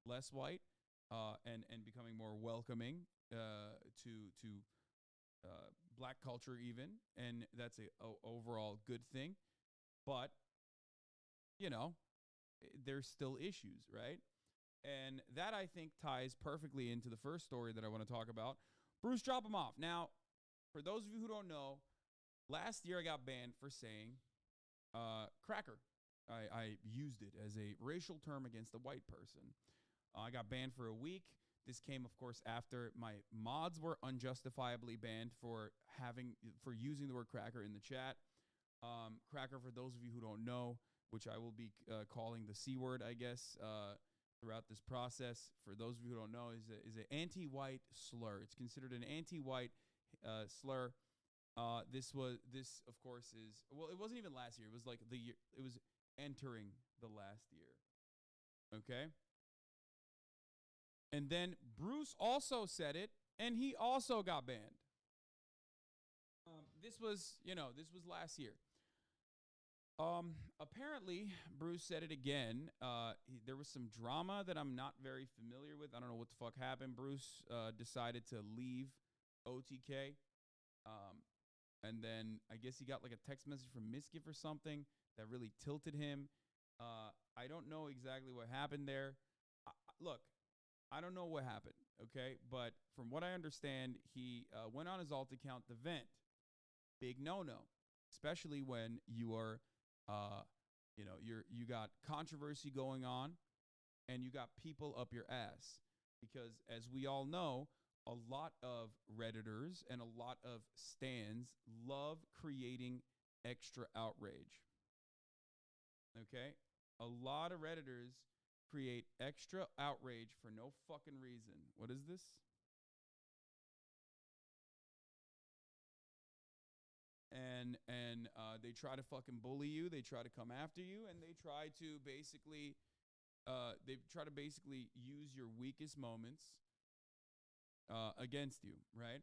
less white, and becoming more welcoming to black culture even, and that's a overall good thing. But you know, there's still issues, right? And that I think ties perfectly into the first story that I want to talk about. Bruce, drop him off. Now, for those of you who don't know, last year I got banned for saying cracker. I used it as a racial term against a white person. I got banned for a week. This came, of course, after my mods were unjustifiably banned for using the word cracker in the chat. Cracker, for those of you who don't know, which I will be calling the C word, I guess, throughout this process. For those of you who don't know, is an anti-white slur. It's considered an anti-white slur. This of course is, well, it wasn't even last year. It was like the year. It was entering the last year. Okay. And then Bruce also said it, and he also got banned. This was last year. Apparently, Bruce said it again. There was some drama that I'm not very familiar with. I don't know what the fuck happened. Bruce decided to leave OTK. And then I guess he got like a text message from Miskiff or something that really tilted him. I don't know exactly what happened there. Look, I don't know what happened, okay? But from what I understand, he went on his alt account to vent. Big no-no, especially when you are, you got controversy going on, and you got people up your ass. Because as we all know, a lot of Redditors and a lot of stans love creating extra outrage. Okay? A lot of Redditors create extra outrage for no fucking reason. What is this? And they try to fucking bully you. They try to come after you, and they try to basically use your weakest moments against you, right?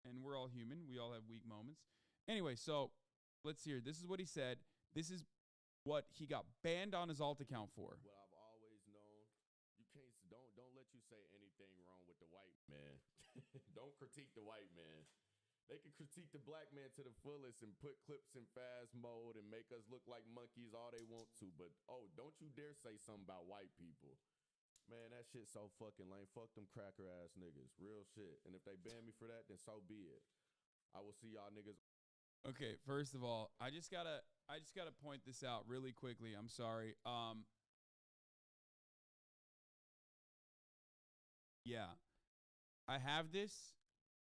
And we're all human. We all have weak moments. Anyway, so let's hear. This is what he said. This is what he got banned on his alt account for. What I've always known, you can't don't let you say anything wrong with the white man. Don't critique the white man. They can critique the black man to the fullest and put clips in fast mode and make us look like monkeys all they want to. But, don't you dare say something about white people. Man, that shit's so fucking lame. Fuck them cracker ass niggas. Real shit. And if they ban me for that, then so be it. I will see y'all niggas. Okay, first of all, I just gotta point this out really quickly. I'm sorry. Yeah. I have this.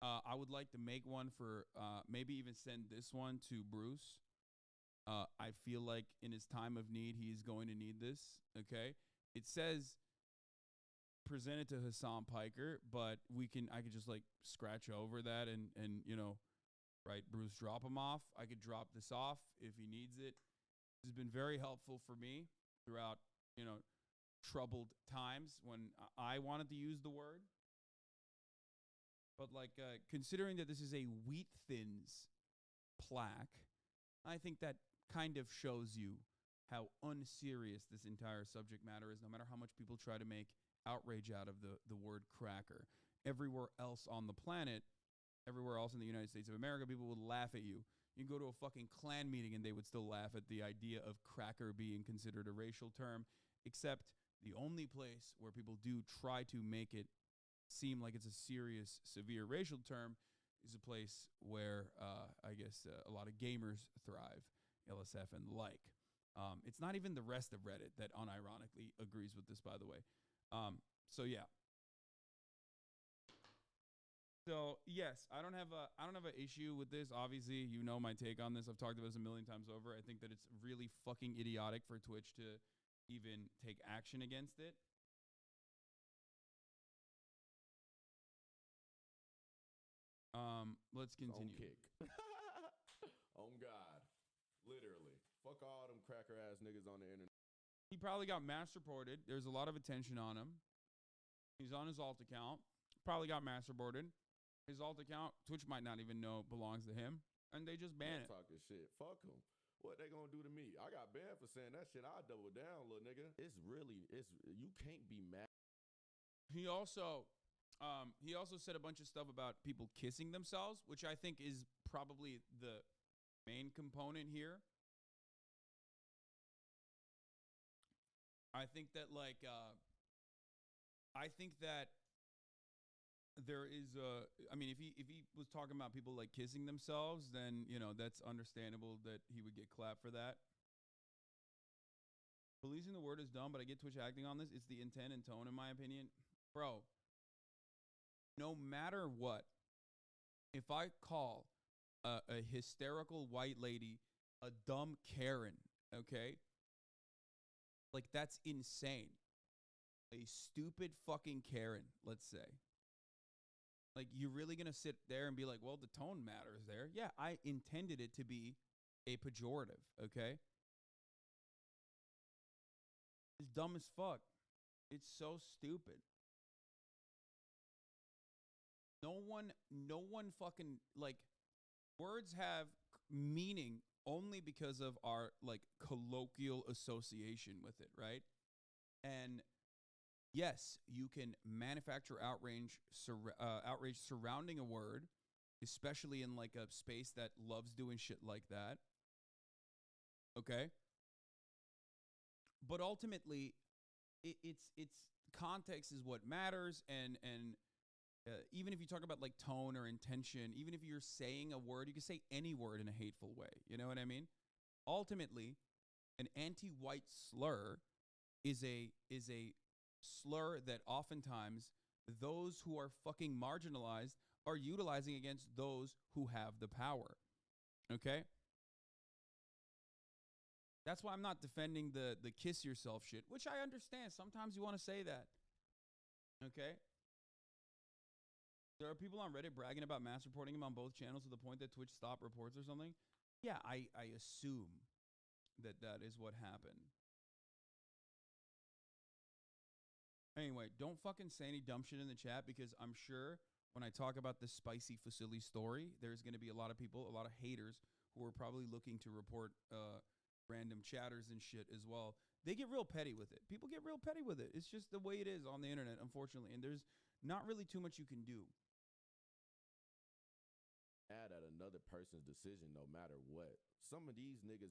I would like to make one for maybe even send this one to Bruce. I feel like in his time of need, he's going to need this. Okay. It says presented to Hasan Piker, but I could just like scratch over that and write Bruce drop him off. I could drop this off if he needs it. This has been very helpful for me throughout, troubled times when I wanted to use the word. But like considering that this is a wheat thins plaque, I think that kind of shows you how unserious this entire subject matter is, no matter how much people try to make outrage out of the word cracker. Everywhere else on the planet, everywhere else in the United States of America, people would laugh at you. You can go to a fucking Klan meeting and they would still laugh at the idea of cracker being considered a racial term, except the only place where people do try to make it seem like it's a serious, severe racial term is a place where I guess a lot of gamers thrive, LSF and the like. It's not even the rest of Reddit that unironically agrees with this, by the way. So yeah. So yes, I don't have an issue with this. Obviously, you know my take on this. I've talked about this a million times over. I think that it's really fucking idiotic for Twitch to even take action against it. Let's continue. On kick. On God. Literally. Fuck all them cracker ass niggas on the internet. He probably got mass reported. There's a lot of attention on him. He's on his alt account. Probably got mass reported. His alt account, Twitch might not even know belongs to him, and they just ban it. Talking shit. Fuck them. What they gonna do to me? I got banned for saying that shit. I'll double down, little nigga. You can't be mad. He also said a bunch of stuff about people kissing themselves, which I think is probably the main component here. I think that I think that there is I mean, if he was talking about people like kissing themselves, then that's understandable that he would get clapped for that. Policing the word is dumb, but I get Twitch acting on this. It's the intent and tone, in my opinion, bro. No matter what, if I call a hysterical white lady a dumb Karen, okay, like that's insane. A stupid fucking Karen, let's say. Like, you're really going to sit there and be like, well, the tone matters there. Yeah, I intended it to be a pejorative, okay? It's dumb as fuck. It's so stupid. No one fucking, like, words have meaning only because of our, like, colloquial association with it, right? And yes, you can manufacture outrage surrounding a word, especially in like a space that loves doing shit like that. Okay? But ultimately, it's context is what matters, and even if you talk about like tone or intention, even if you're saying a word, you can say any word in a hateful way. You know what I mean? Ultimately, an anti-white slur is a slur that oftentimes those who are fucking marginalized are utilizing against those who have the power. Okay? That's why I'm not defending the kiss yourself shit, which I understand. Sometimes you want to say that. Okay? There are people on Reddit bragging about mass reporting him on both channels to the point that Twitch stopped reports or something. Yeah, I assume that is what happened. Anyway, don't fucking say any dumb shit in the chat, because I'm sure when I talk about this spicy Fusilli story, there's going to be a lot of people, a lot of haters who are probably looking to report random chatters and shit as well. They get real petty with it. People get real petty with it. It's just the way it is on the internet, unfortunately. And there's not really too much you can do. At another person's decision, no matter what. Some of these niggas,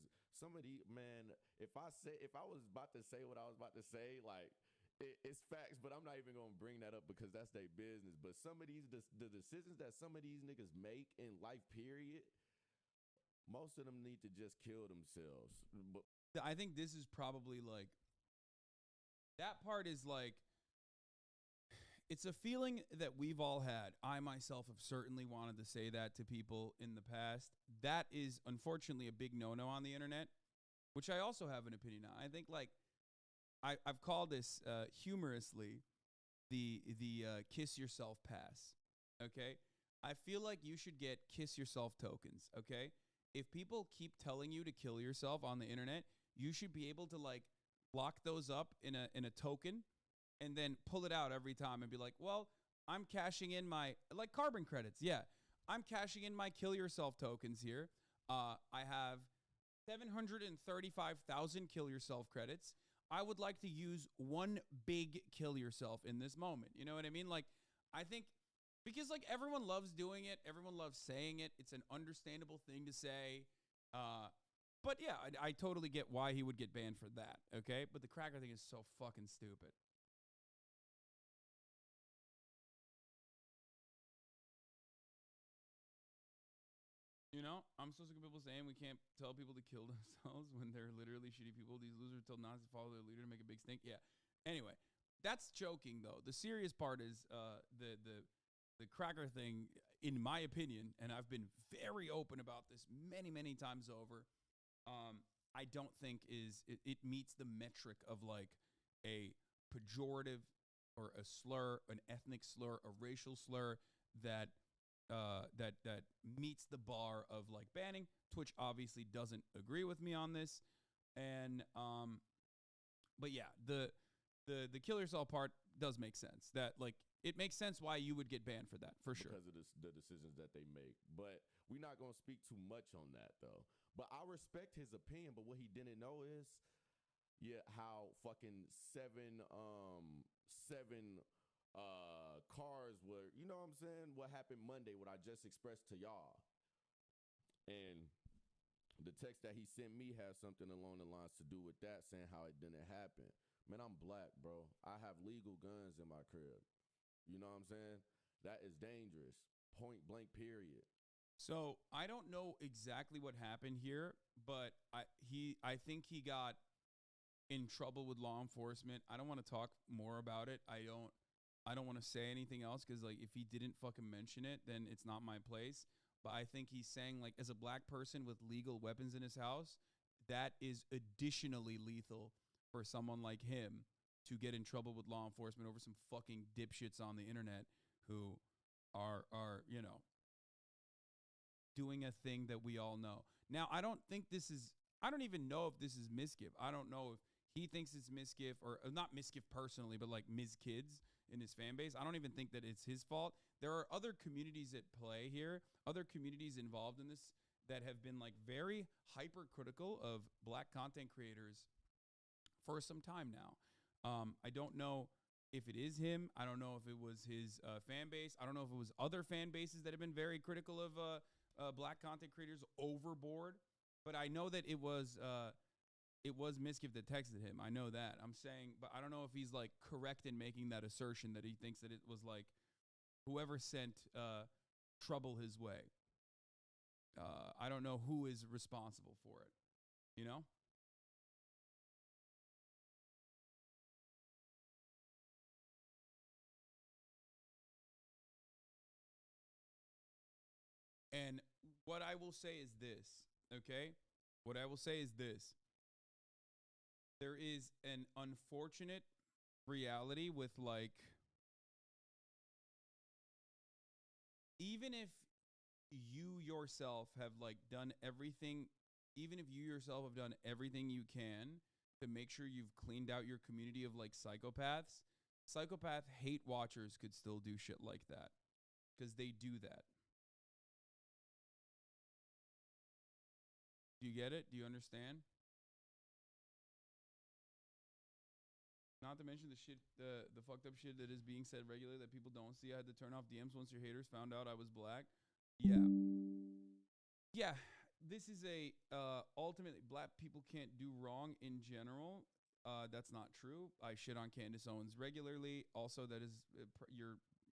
man, if I was about to say what I was about to say, like, it's facts, but I'm not even gonna bring that up because that's their business. But some of these, the decisions that some of these niggas make in life, period, most of them need to just kill themselves. But I think this is probably like, that part is like, it's a feeling that we've all had. I myself have certainly wanted to say that to people in the past. That is unfortunately a big no-no on the internet, which I also have an opinion on. I think, like, I've called this humorously the kiss yourself pass. Okay? I feel like you should get kiss yourself tokens. Okay? If people keep telling you to kill yourself on the internet, you should be able to, like, lock those up in a token and then pull it out every time and be like, well, I'm cashing in my, like, carbon credits. Yeah, I'm cashing in my kill yourself tokens here. I have 735,000 kill yourself credits. I would like to use one big kill yourself in this moment. You know what I mean? Like, I think because, like, everyone loves doing it. Everyone loves saying it. It's an understandable thing to say. But yeah, I totally get why he would get banned for that. Okay. But the cracker thing is so fucking stupid. You know, I'm so sick of people saying we can't tell people to kill themselves when they're literally shitty people. These losers told Nazis to follow their leader to make a big stink. Yeah. Anyway, that's joking though. The serious part is the cracker thing, in my opinion, and I've been very open about this many times over. I don't think it meets the metric of like a pejorative or a slur, an ethnic slur, a racial slur that that meets the bar of like banning. Twitch obviously doesn't agree with me on this, and but yeah, the kill yourself part does make sense. That, like, it makes sense why you would get banned for that, for sure. Because of the decisions that they make. But we're not going to speak too much on that, though. But I respect his opinion, but what he didn't know is, yeah, how fucking seven cars were, you know what I'm saying? What happened Monday, what I just expressed to y'all. And the text that he sent me has something along the lines to do with that, saying how it didn't happen. Man, I'm black, bro. I have legal guns in my crib. You know what I'm saying? That is dangerous. Point blank, period. So I don't know exactly what happened here, but I think he got in trouble with law enforcement. I don't want to talk more about it. I don't want to say anything else because like if he didn't fucking mention it, then it's not my place. But I think he's saying like as a black person with legal weapons in his house, that is additionally lethal for someone like him to get in trouble with law enforcement over some fucking dipshits on the internet who are, you know, doing a thing that we all know. Now, I don't think this is I don't even know if this is misgive. I don't know if he thinks it's misgive or not misgive personally, but like Ms. Kids in his fan base. I don't even think that it's his fault. There are other communities at play here, other communities involved in this that have been like very hypercritical of black content creators for some time now. I don't know if it is him. I don't know if it was his fan base. I don't know if it was other fan bases that have been very critical of black content creators overboard. But I know that it was Miskiff that texted him. I know that. I'm saying, but I don't know if he's like correct in making that assertion that he thinks that it was like whoever sent trouble his way. I don't know who is responsible for it. You know? And what I will say is this, okay? What I will say is this. There is an unfortunate reality with like even if you yourself have like done everything, even if you yourself have done everything you can to make sure you've cleaned out your community of like psychopath hate watchers could still do shit like that because they do that. Do you get it? Do you understand? Not to mention the shit, the fucked up shit that is being said regularly that people don't see. I had to turn off DMs once your haters found out I was black. Yeah, yeah. This is a ultimately black people can't do wrong in general. That's not true. I shit on Candace Owens regularly. Also, that is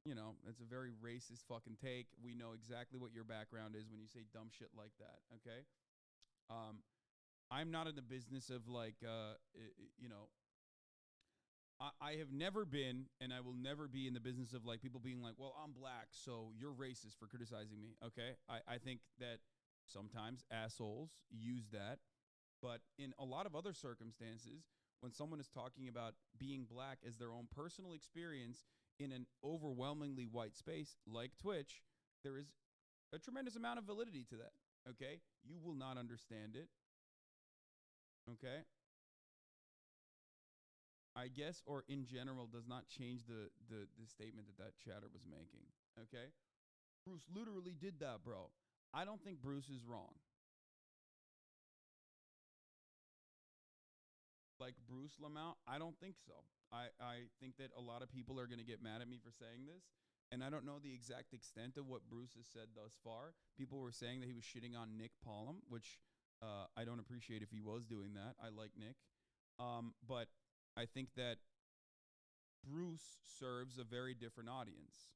you know, it's a very racist fucking take. We know exactly what your background is when you say dumb shit like that. Okay. I'm not in the business of like, you know, I have never been, and I will never be in the business of like people being like, well, I'm black, so you're racist for criticizing me. Okay. I think that sometimes assholes use that. But in a lot of other circumstances, when someone is talking about being black as their own personal experience in an overwhelmingly white space like Twitch, there is a tremendous amount of validity to that. Okay. You will not understand it. Okay. I guess, or in general, does not change the statement that chatter was making. Okay. Bruce literally did that, bro. I don't think Bruce is wrong. Like Bruce Lamont, I don't think so. I think that a lot of people are going to get mad at me for saying this. And I don't know the exact extent of what Bruce has said thus far. People were saying that he was shitting on Nick Pollum, which I don't appreciate if he was doing that. I like Nick. But I think that Bruce serves a very different audience.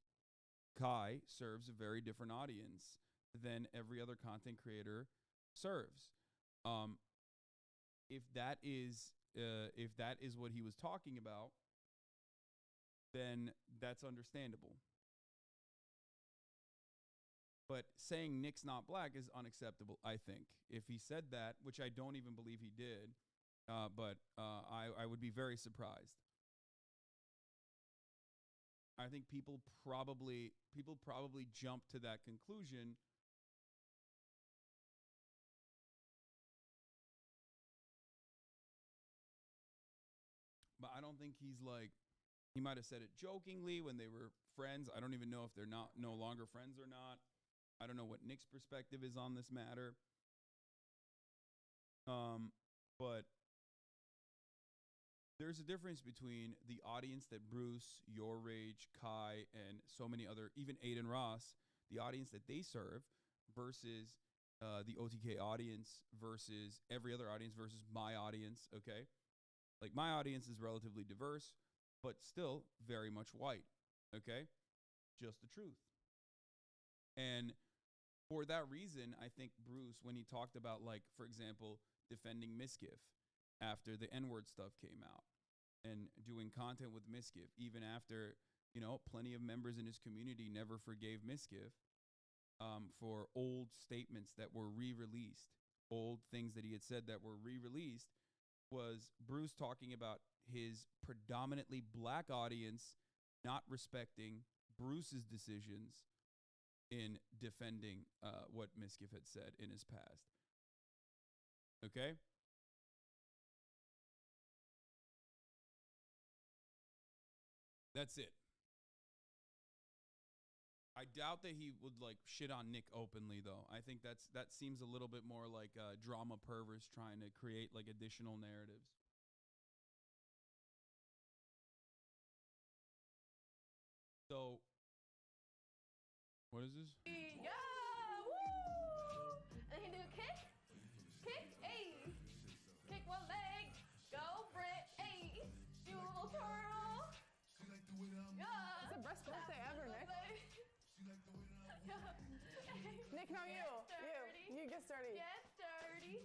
Kai serves a very different audience than every other content creator serves. Um, if that is what he was talking about, then that's understandable. But saying Nick's not black is unacceptable, I think. If he said that, which I don't even believe he did, but I would be very surprised. I think people probably jump to that conclusion. But I don't think he's like he might have said it jokingly when they were friends. I don't even know if they're not no longer friends or not. I don't know what Nick's perspective is on this matter. Um, but there's a difference between the audience that Bruce, Your Rage, Kai, and so many other, even Aiden Ross, the audience that they serve versus the OTK audience versus every other audience versus my audience, okay? Like my audience is relatively diverse, but still very much white, okay? Just the truth. And for that reason, I think Bruce, when he talked about, like, for example, defending Misgift after the N-word stuff came out and doing content with Misgift, even after, you know, plenty of members in his community never forgave Misgift for old statements that were re-released, old things that he had said that were re-released, was Bruce talking about his predominantly black audience not respecting Bruce's decisions in defending what Misgift had said in his past. Okay? That's it. I doubt that he would like shit on Nick openly though. I think that seems a little bit more like drama perverts trying to create like additional narratives. So, what is this? Yeah, woo! And he do kick, ayy. Kick one leg, go for it, ayy. Do a little twirl. Yeah. It's the best birthday ever, Nick. Nick, no, you. You get started. Get dirty.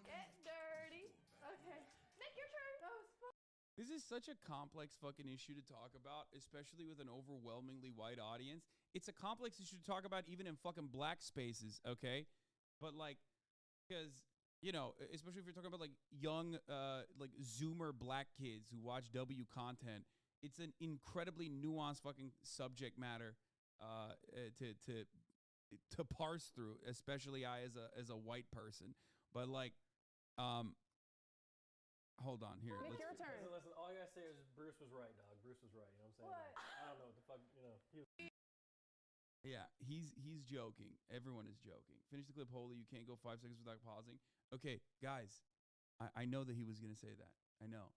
Get dirty. Okay. Nick, your turn. That was fun. This is such a complex fucking issue to talk about, especially with an overwhelmingly white audience. It's a complex issue to talk about even in fucking black spaces, okay? But like, because, you know, especially if you're talking about like young, like Zoomer black kids who watch W content, it's an incredibly nuanced fucking subject matter to parse through, especially I as a white person. But like, hold on here. Nick, your turn. Listen, all I gotta say is Bruce was right, dog. Bruce was right. You know what I'm saying? What? Like, I don't know what the fuck, you know. Yeah, he's joking. Everyone is joking. Finish the clip wholly. You can't go 5 seconds without pausing. Okay, guys, I know that he was gonna say that. I know.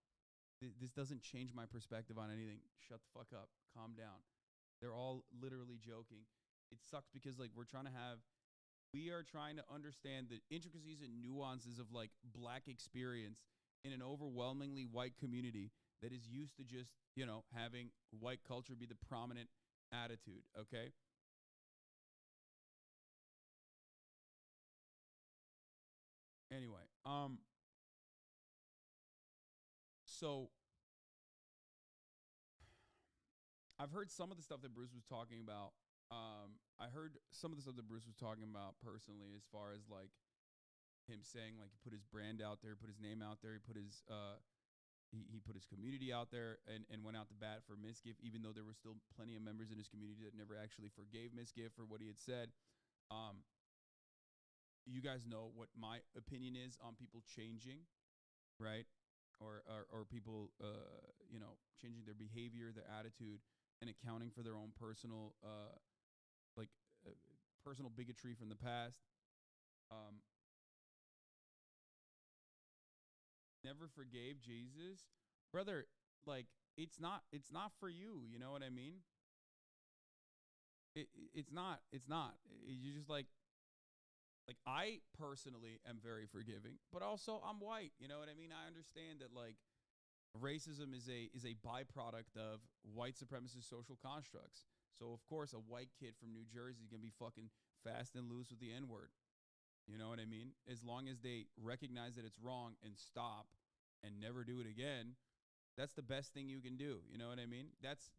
This doesn't change my perspective on anything. Shut the fuck up. Calm down. They're all literally joking. It sucks because like we are trying to understand the intricacies and nuances of like black experience in an overwhelmingly white community that is used to just, you know, having white culture be the prominent attitude, okay? Anyway, so I've heard some of the stuff that Bruce was talking about. I heard some of the stuff that Bruce was talking about personally, as far as like him saying like he put his brand out there, put his name out there, he put his community out there and went out to bat for Misgift, even though there were still plenty of members in his community that never actually forgave Misgift for what he had said. You guys know what my opinion is on people changing, right? Or people, you know, changing their behavior, their attitude, and accounting for their own personal, personal bigotry from the past. Never forgave Jesus, brother. Like it's not for you. You know what I mean? It's not. You just like I personally am very forgiving, but also I'm white. You know what I mean? I understand that like racism is a byproduct of white supremacist social constructs. So of course a white kid from New Jersey is gonna be fucking fast and loose with the N-word. You know what I mean? As long as they recognize that it's wrong and stop and never do it again, that's the best thing you can do. You know what I mean? That's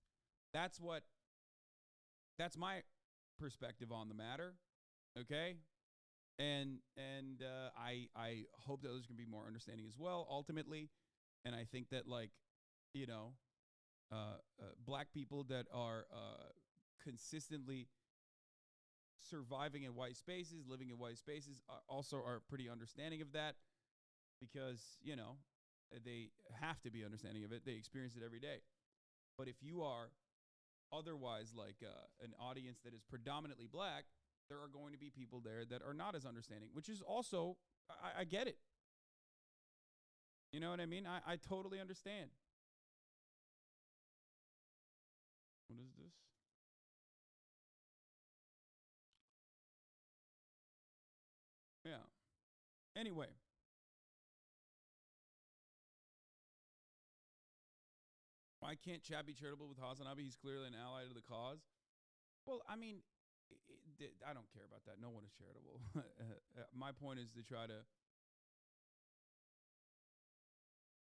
my perspective on the matter. Okay? And I hope that others can be more understanding as well, ultimately. And I think that, like, you know, black people that are consistently surviving in white spaces, living in white spaces, are pretty understanding of that because, you know, they have to be understanding of it. They experience it every day. But if you are otherwise like an audience that is predominantly black, there are going to be people there that are not as understanding, which is also, I get it. You know what I mean? I totally understand. What is this? Yeah. Anyway, why can't Chad be charitable with Hasanabi? He's clearly an ally to the cause. Well, I mean, I don't care about that. No one is charitable. My point is to try to,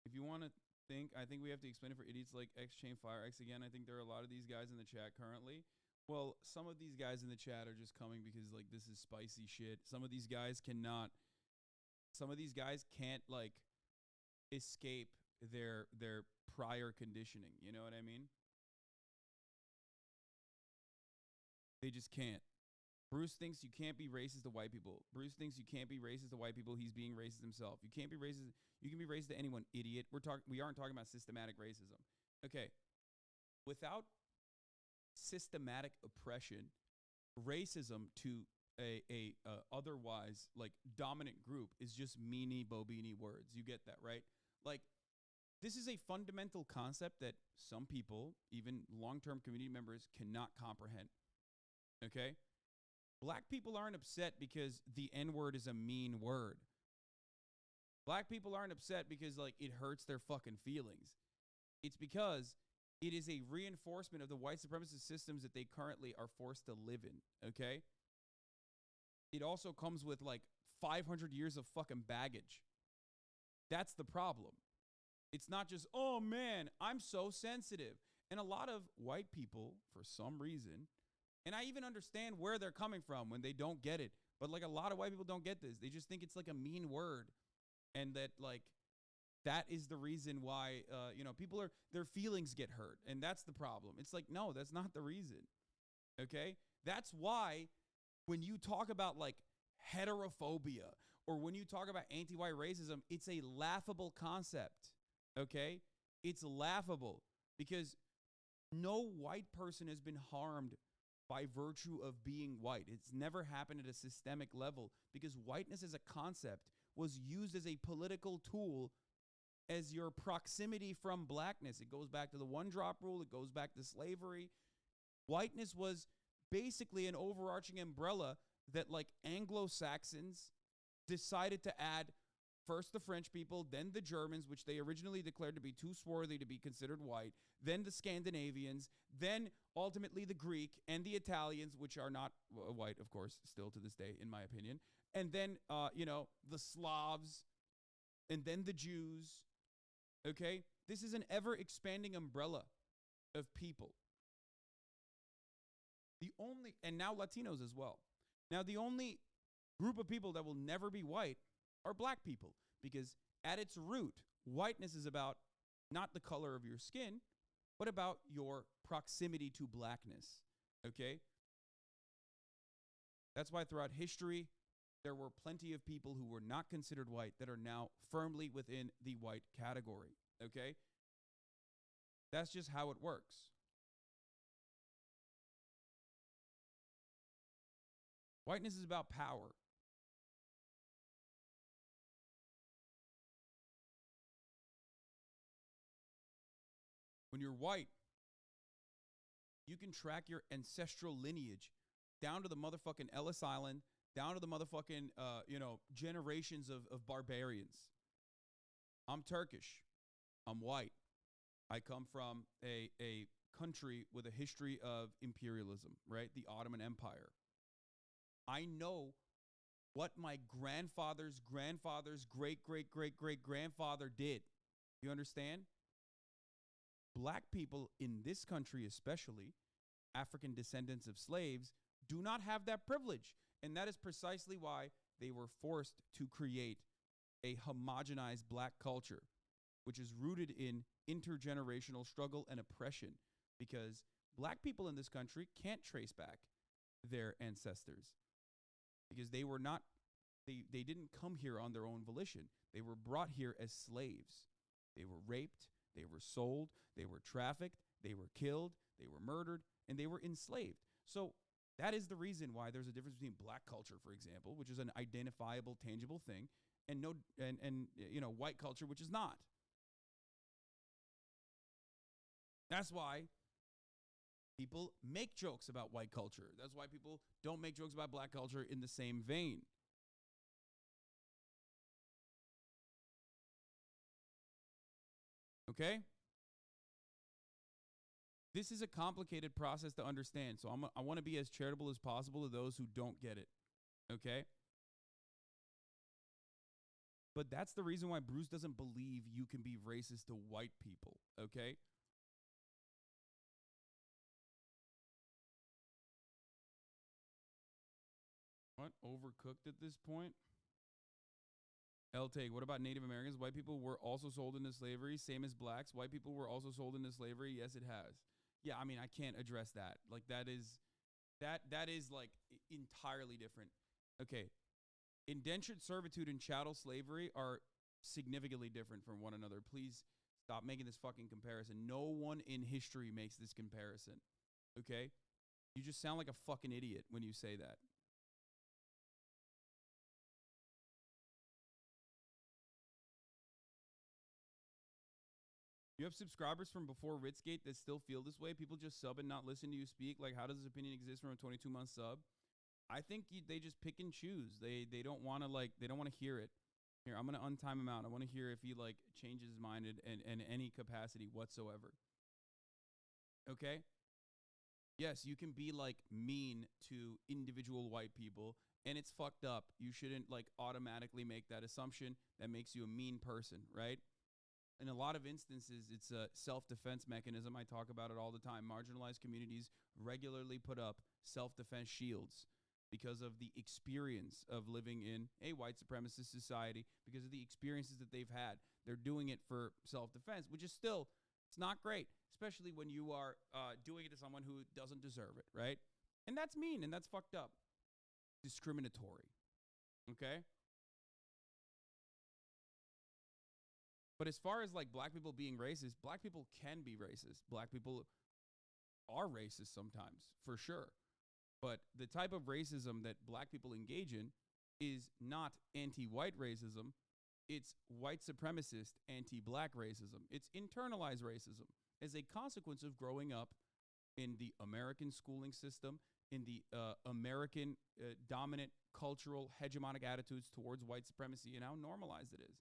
if you want to think, I think we have to explain it for idiots like X Chain Fire X again. I think there are a lot of these guys in the chat currently. Well, some of these guys in the chat are just coming because like this is spicy shit. Some of these guys cannot. Some of these guys can't like escape their prior conditioning. You know what I mean? They just can't. Bruce thinks you can't be racist to white people. Bruce thinks you can't be racist to white people. He's being racist himself. You can't be racist. You can be racist to anyone, idiot. We aren't talking about systematic racism. Okay. Without systematic oppression, racism to a otherwise like dominant group is just meanie bobini words. You get that, right? Like this is a fundamental concept that some people, even long-term community members, cannot comprehend. Okay? Black people aren't upset because the N-word is a mean word. Black people aren't upset because like it hurts their fucking feelings. It's because it is a reinforcement of the white supremacist systems that they currently are forced to live in, okay? It also comes with like 500 years of fucking baggage. That's the problem. It's not just, oh man, I'm so sensitive. And a lot of white people, for some reason, and I even understand where they're coming from when they don't get it, but like a lot of white people don't get this. They just think it's like a mean word. And that like, that is the reason why, people their feelings get hurt. And that's the problem. It's like, no, that's not the reason. Okay? That's why when you talk about like heterophobia or when you talk about anti-white racism, it's a laughable concept. Okay? It's laughable because no white person has been harmed by virtue of being white. It's never happened at a systemic level because whiteness as a concept was used as a political tool as your proximity from blackness. It goes back to the one-drop rule. It goes back to slavery. Whiteness was basically an overarching umbrella that like Anglo-Saxons decided to add first the French people, then the Germans, which they originally declared to be too swarthy to be considered white, then the Scandinavians, then ultimately the Greek and the Italians, which are not white, of course, still to this day, in my opinion, and then, the Slavs, and then the Jews, okay? This is an ever-expanding umbrella of people. And now Latinos as well. Now, the only group of people that will never be white are black people, because at its root, whiteness is about not the color of your skin, but about your proximity to blackness, okay? That's why throughout history, there were plenty of people who were not considered white that are now firmly within the white category, okay? That's just how it works. Whiteness is about power. When you're white, you can track your ancestral lineage down to the motherfucking Ellis Island, down to the motherfucking, generations of barbarians. I'm Turkish. I'm white. I come from a country with a history of imperialism, right? The Ottoman Empire. I know what my grandfather's grandfather's great-great-great-great-grandfather did. You understand? Black people in this country, especially African descendants of slaves, do not have that privilege. And that is precisely why they were forced to create a homogenized black culture, which is rooted in intergenerational struggle and oppression, because black people in this country can't trace back their ancestors because they were not, they didn't come here on their own volition. They were brought here as slaves. They were raped, they were sold, they were trafficked, they were killed, they were murdered, and they were enslaved. So that is the reason why there's a difference between black culture, for example, which is an identifiable, tangible thing, and no and you know, white culture, which is not. That's why people make jokes about white culture. That's why people don't make jokes about black culture in the same vein. Okay? This is a complicated process to understand. So I want to be as charitable as possible to those who don't get it. Okay? But that's the reason why Bruce doesn't believe you can be racist to white people. Okay? What? Overcooked at this point? L-Take, what about Native Americans? White people were also sold into slavery, same as blacks. White people were also sold into slavery. Yes, it has. Yeah, I mean, I can't address that. Like, that is like entirely different. Okay, indentured servitude and chattel slavery are significantly different from one another. Please stop making this fucking comparison. No one in history makes this comparison. Okay? You just sound like a fucking idiot when you say that. You have subscribers from before Ritzgate that still feel this way. People just sub and not listen to you speak. Like, how does this opinion exist from a 22-month sub? I think they just pick and choose. They don't want to they don't want to hear it. Here, I'm gonna untime him out. I want to hear if he like changes his mind in any capacity whatsoever. Okay. Yes, you can be like mean to individual white people, and it's fucked up. You shouldn't like automatically make that assumption. That makes you a mean person, right? In a lot of instances, it's a self-defense mechanism. I talk about it all the time. Marginalized communities regularly put up self-defense shields because of the experience of living in a white supremacist society, because of the experiences that they've had. They're doing it for self-defense, which is still, it's not great, especially when you are doing it to someone who doesn't deserve it, right? And that's mean, and that's fucked up. Discriminatory, okay? But as far as like black people being racist, black people can be racist. Black people are racist sometimes, for sure. But the type of racism that black people engage in is not anti-white racism. It's white supremacist anti-black racism. It's internalized racism as a consequence of growing up in the American schooling system, in the American dominant cultural hegemonic attitudes towards white supremacy, and how normalized it is.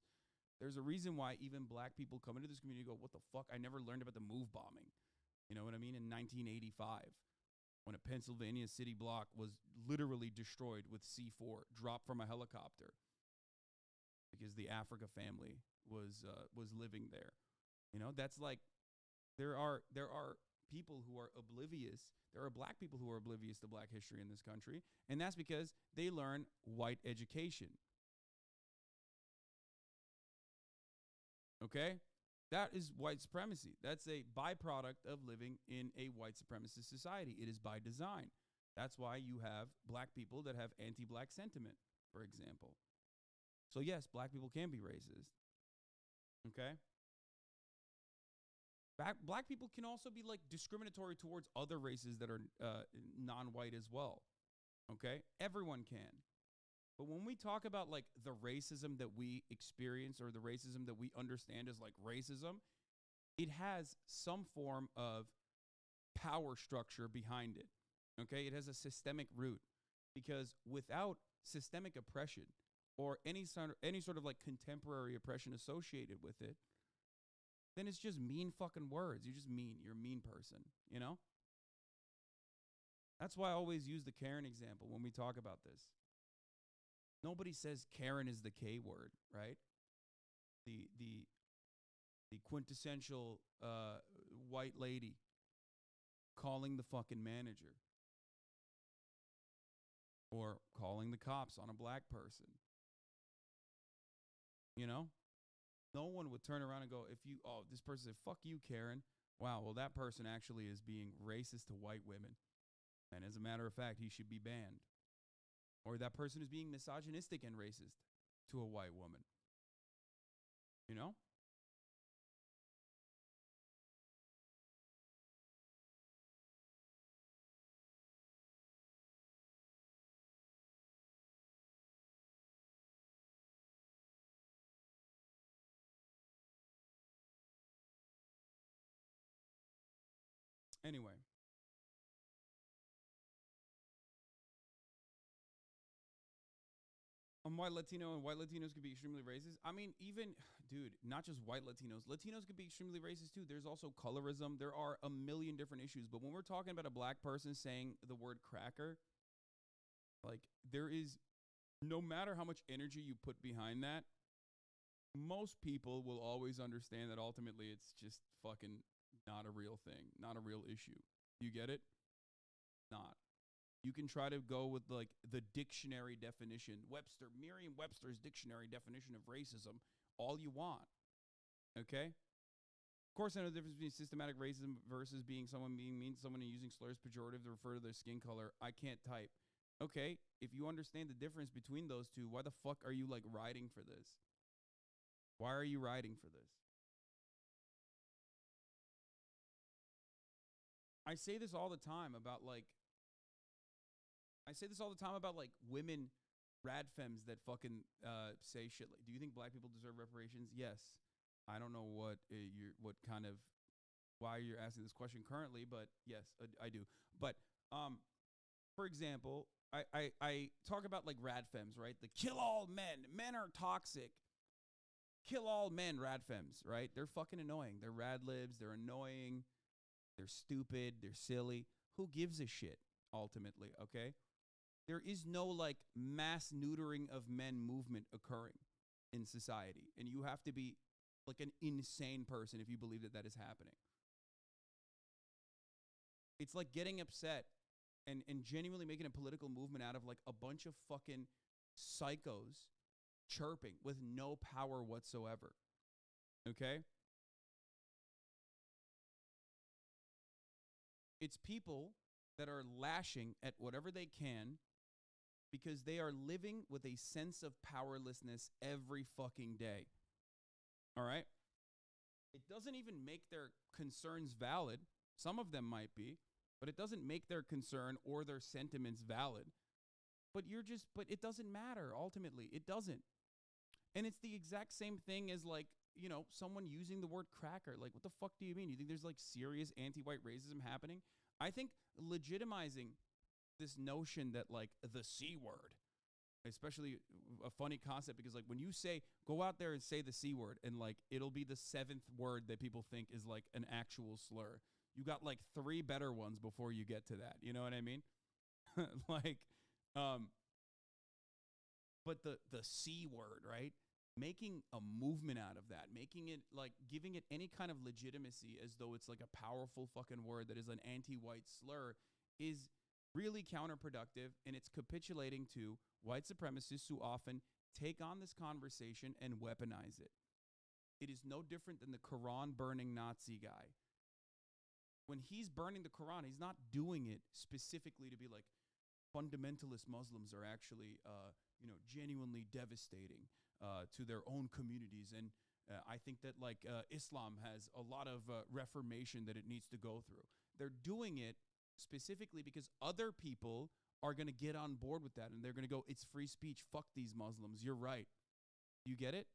There's a reason why even black people come into this community and go, what the fuck? I never learned about the move bombing. You know what I mean? In 1985, when a Pennsylvania city block was literally destroyed with C4 dropped from a helicopter because the Africa family was living there. You know, that's like, there are people who are oblivious. There are black people who are oblivious to black history in this country. And that's because they learn white education. Okay? That is white supremacy. That's a byproduct of living in a white supremacist society. It is by design. That's why you have black people that have anti-black sentiment, for example. So yes, black people can be racist. Okay? Black people can also be like discriminatory towards other races that are non-white as well. Okay? Everyone can. But when we talk about like the racism that we experience or the racism that we understand as like racism, it has some form of power structure behind it. Okay? It has a systemic root, because without systemic oppression or any sort of like contemporary oppression associated with it, then it's just mean fucking words. You're just mean. You're a mean person, you know? That's why I always use the Karen example when we talk about this. Nobody says Karen is the K word, right? The quintessential white lady calling the fucking manager or calling the cops on a black person. You know? No one would turn around and go, this person said, fuck you, Karen. Wow, well, that person actually is being racist to white women. And as a matter of fact, he should be banned. Or that person is being misogynistic and racist to a white woman. You know? Anyway. White Latino and white Latinos could be extremely racist. I mean, even, dude, not just white Latinos. Latinos could be extremely racist too. There's also colorism. There are a million different issues. But when we're talking about a black person saying the word cracker, like, there is, no matter how much energy you put behind that, most people will always understand that ultimately it's just fucking not a real thing, not a real issue. You get it? Not. You can try to go with like the dictionary definition, Merriam-Webster's dictionary definition of racism, all you want. Okay? Of course, I know the difference between systematic racism versus being mean to someone and using slurs pejorative to refer to their skin color. I can't type. Okay, if you understand the difference between those two, why the fuck are you like riding for this? Why are you riding for this? I say this all the time about like women rad femmes that fucking say shit like, do you think black people deserve reparations? Yes. I don't know why you're asking this question currently, but yes, I do. But for example, I talk about like rad femmes, right? The kill all men. Men are toxic. Kill all men, rad femmes, right? They're fucking annoying. They're rad libs. They're annoying. They're stupid. They're silly. Who gives a shit, ultimately, okay? There is no like mass neutering of men movement occurring in society. And you have to be like an insane person if you believe that is happening. It's like getting upset and genuinely making a political movement out of like a bunch of fucking psychos chirping with no power whatsoever. Okay? It's people that are lashing at whatever they can because they are living with a sense of powerlessness every fucking day. All right? It doesn't even make their concerns valid. Some of them might be, but it doesn't make their concern or their sentiments valid. But it doesn't matter, ultimately. It doesn't. And it's the exact same thing as like, you know, someone using the word cracker. Like, what the fuck do you mean? You think there's like serious anti-white racism happening? I think legitimizing this notion that like the C word, especially a funny concept, because like when you say, go out there and say the C word and like it'll be the 7th word that people think is like an actual slur. You got like 3 better ones before you get to that. You know what I mean? But the C word, right? Making a movement out of that, making it like giving it any kind of legitimacy as though it's like a powerful fucking word that is an anti-white slur is really counterproductive, and it's capitulating to white supremacists who often take on this conversation and weaponize it. It is no different than the Quran burning Nazi guy. When he's burning the Quran, he's not doing it specifically to be like, fundamentalist Muslims are actually, genuinely devastating to their own communities. And I think that like Islam has a lot of reformation that it needs to go through. They're doing it specifically because other people are going to get on board with that. And they're going to go, it's free speech. Fuck these Muslims. You're right. You get it?